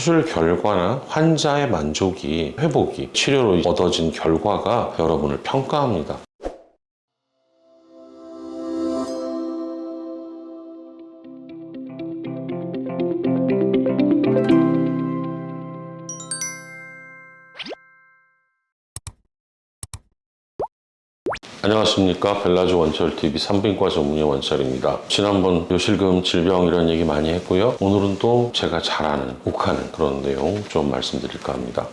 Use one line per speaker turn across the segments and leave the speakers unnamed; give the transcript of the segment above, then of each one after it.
수술 결과나 환자의 만족이, 회복이, 치료로 얻어진 결과가 여러분을 평가합니다. 안녕하십니까. 벨라조 원철TV 산부인과 전문의 원철입니다. 지난번 요실금 질병 이런 얘기 많이 했고요. 오늘은 또 제가 잘 아는, 욱하는 그런 내용 좀 말씀드릴까 합니다.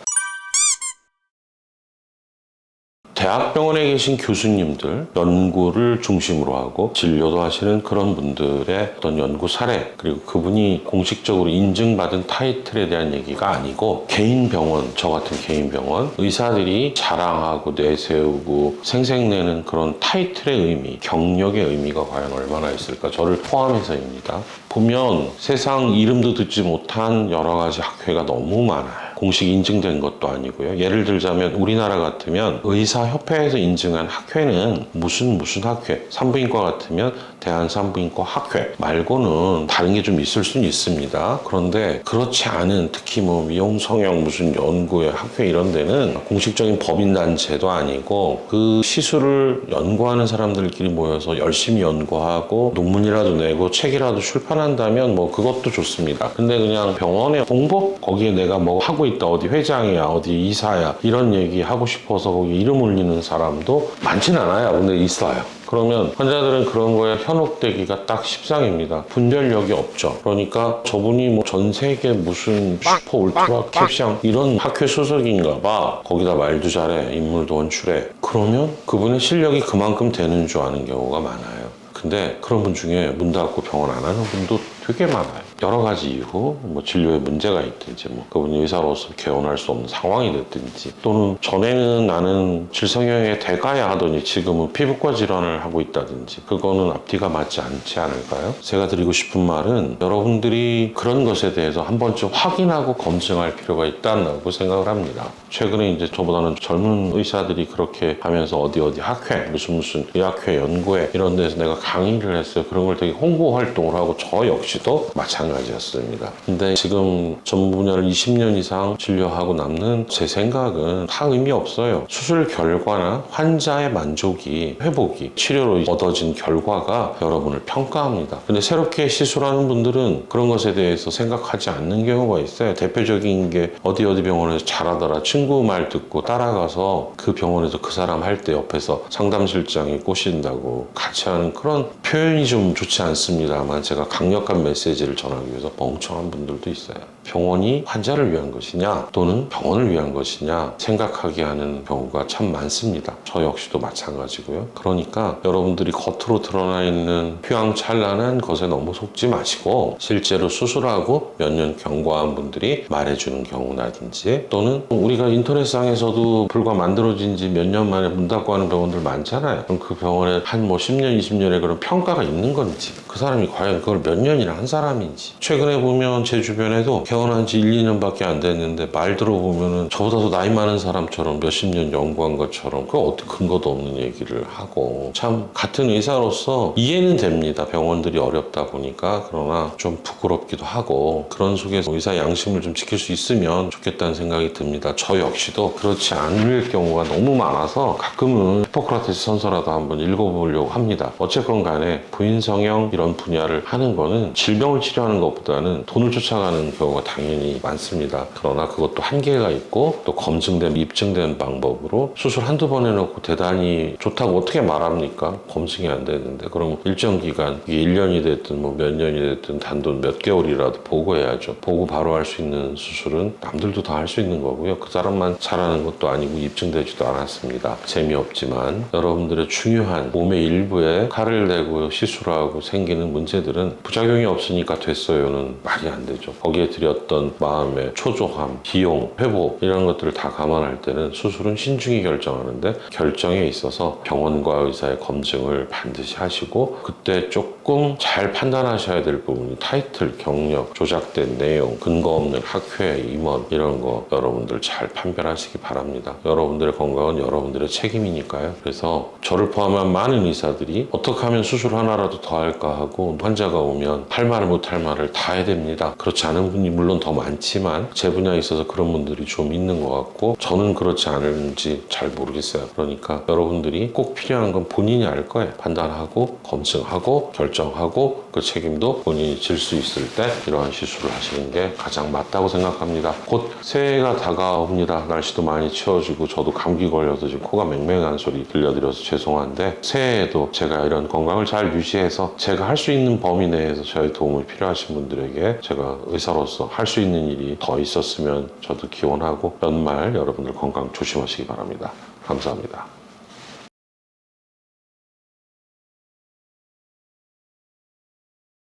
대학병원에 계신 교수님들, 연구를 중심으로 하고 진료도 하시는 그런 분들의 어떤 연구 사례, 그리고 그분이 공식적으로 인증받은 타이틀에 대한 얘기가 아니고 개인 병원, 저 같은 개인 병원, 의사들이 자랑하고 내세우고 생색내는 그런 타이틀의 의미, 경력의 의미가 과연 얼마나 있을까, 저를 포함해서입니다. 보면 세상 이름도 듣지 못한 여러 가지 학회가 너무 많아요. 공식 인증된 것도 아니고요. 예를 들자면 우리나라 같으면 의사협회에서 인증한 학회는 무슨 학회, 산부인과 같으면 대한산부인과 학회 말고는 다른 게 좀 있을 수는 있습니다. 그런데 그렇지 않은, 특히 뭐 미용 성형 무슨 연구의 학회 이런 데는 공식적인 법인단체도 아니고 그 시술을 연구하는 사람들끼리 모여서 열심히 연구하고 논문이라도 내고 책이라도 출판한다면 뭐 그것도 좋습니다. 근데 그냥 병원의 홍보? 거기에 내가 뭐 하고 있다, 어디 회장이야, 어디 이사야, 이런 얘기 하고 싶어서 거기 이름 올리는 사람도 많진 않아요. 근데 있어요. 그러면 환자들은 그런 거에 현혹되기가 딱 십상입니다. 분별력이 없죠. 그러니까 저분이 뭐 전 세계 무슨 슈퍼 울트라 캡상 이런 학회 소속인가 봐. 거기다 말도 잘해, 인물도 원출해. 그러면 그분의 실력이 그만큼 되는 줄 아는 경우가 많아요. 근데 그런 분 중에 문 닫고 병원 안 하는 분도 되게 많아요. 여러 가지 이유, 뭐 진료에 문제가 있든지, 뭐 그분이 의사로서 개원할 수 없는 상황이 됐든지, 또는 전에는 나는 질성형외 대가야 하더니 지금은 피부과 질환을 하고 있다든지, 그거는 앞뒤가 맞지 않지 않을까요? 제가 드리고 싶은 말은 여러분들이 그런 것에 대해서 한 번쯤 확인하고 검증할 필요가 있다고 생각을 합니다. 최근에 이제 저보다는 젊은 의사들이 그렇게 하면서 어디 학회, 무슨 의학회, 연구회 이런 데서 내가 강의를 했어요. 그런 걸 되게 홍보 활동을 하고 저 역시도 마찬가지였습니다. 근데 지금 전문 분야를 20년 이상 진료하고 남는 제 생각은 다 의미 없어요. 수술 결과나 환자의 만족이, 회복이, 치료로 얻어진 결과가 여러분을 평가합니다. 근데 새롭게 시술하는 분들은 그런 것에 대해서 생각하지 않는 경우가 있어요. 대표적인 게 어디 병원에서 잘하더라, 친구 말 듣고 따라가서 그 병원에서 그 사람 할 때 옆에서 상담실장이 꼬신다고 같이 하는 그런 표현이 좀 좋지 않습니다만 제가 강력한 메시지를 전하기 위해서 멍청한 분들도 있어요. 병원이 환자를 위한 것이냐 또는 병원을 위한 것이냐 생각하게 하는 경우가 참 많습니다. 저 역시도 마찬가지고요. 그러니까 여러분들이 겉으로 드러나 있는 휘황찬란한 것에 너무 속지 마시고 실제로 수술하고 몇 년 경과한 분들이 말해주는 경우라든지, 또는 우리가 인터넷상에서도 불과 만들어진 지 몇 년 만에 문 닫고 하는 병원들 많잖아요. 그럼 그 병원에 한 뭐 10년, 20년의 그런 평가가 있는 건지, 그 사람이 과연 그걸 몇 년이나 한 사람인지. 최근에 보면 제 주변에도 개원한 지 1, 2년밖에 안 됐는데 말 들어보면은 저보다도 나이 많은 사람처럼 몇십 년 연구한 것처럼 그 어떤 근거도 없는 얘기를 하고, 참 같은 의사로서 이해는 됩니다. 병원들이 어렵다 보니까. 그러나 좀 부끄럽기도 하고 그런 속에서 의사 양심을 좀 지킬 수 있으면 좋겠다는 생각이 듭니다. 저 역시도 그렇지 않을 경우가 너무 많아서 가끔은 히포크라테스 선서라도 한번 읽어보려고 합니다. 어쨌건 간에 부인성형 이런 분야를 하는 거는 질병을 치료하는 것보다는 돈을 쫓아가는 경우가 당연히 많습니다. 그러나 그것도 한계가 있고 또 검증된, 입증된 방법으로 수술 한두 번 해놓고 대단히 좋다고 어떻게 말합니까? 검증이 안 되는데. 그럼 일정 기간, 이게 1년이 됐든 뭐 몇 년이 됐든 단돈 몇 개월이라도 보고 해야죠. 보고 바로 할 수 있는 수술은 남들도 다 할 수 있는 거고요. 그 사람만 잘하는 것도 아니고 입증되지도 않았습니다. 재미없지만 여러분들의 중요한 몸의 일부에 칼을 내고 시술하고 생기는 문제들은 부작용이 없으니까 됐어요는 말이 안 되죠. 거기에 들였던 마음의 초조함, 비용, 회복 이런 것들을 다 감안할 때는 수술은 신중히 결정하는데, 결정에 있어서 병원과 의사의 검증을 반드시 하시고 그때 조금 잘 판단하셔야 될 부분이 타이틀, 경력, 조작된 내용, 근거 없는 학회, 임원 이런 거 여러분들 잘 판별하시기 바랍니다. 여러분들의 건강은 여러분들의 책임이니까요. 그래서 저를 포함한 많은 의사들이 어떻게 하면 수술 하나라도 더 할까 하고 환자가 오면 할 말 못 할 말 말을 다 해야 됩니다. 그렇지 않은 분이 물론 더 많지만 제 분야에 있어서 그런 분들이 좀 있는 것 같고 저는 그렇지 않은지 잘 모르겠어요. 그러니까 여러분들이 꼭 필요한 건 본인이 알 거예요. 판단하고 검증하고 결정하고 그 책임도 본인이 질 수 있을 때 이러한 시술을 하시는 게 가장 맞다고 생각합니다. 곧 새해가 다가옵니다. 날씨도 많이 추워지고 저도 감기 걸려서 지금 코가 맹맹한 소리 들려드려서 죄송한데 새해에도 제가 이런 건강을 잘 유지해서 제가 할 수 있는 범위 내에서 저의 도움이 필요하신 분들에게 제가 의사로서 할 수 있는 일이 더 있었으면 저도 기원하고 연말 여러분들 건강 조심하시기 바랍니다. 감사합니다.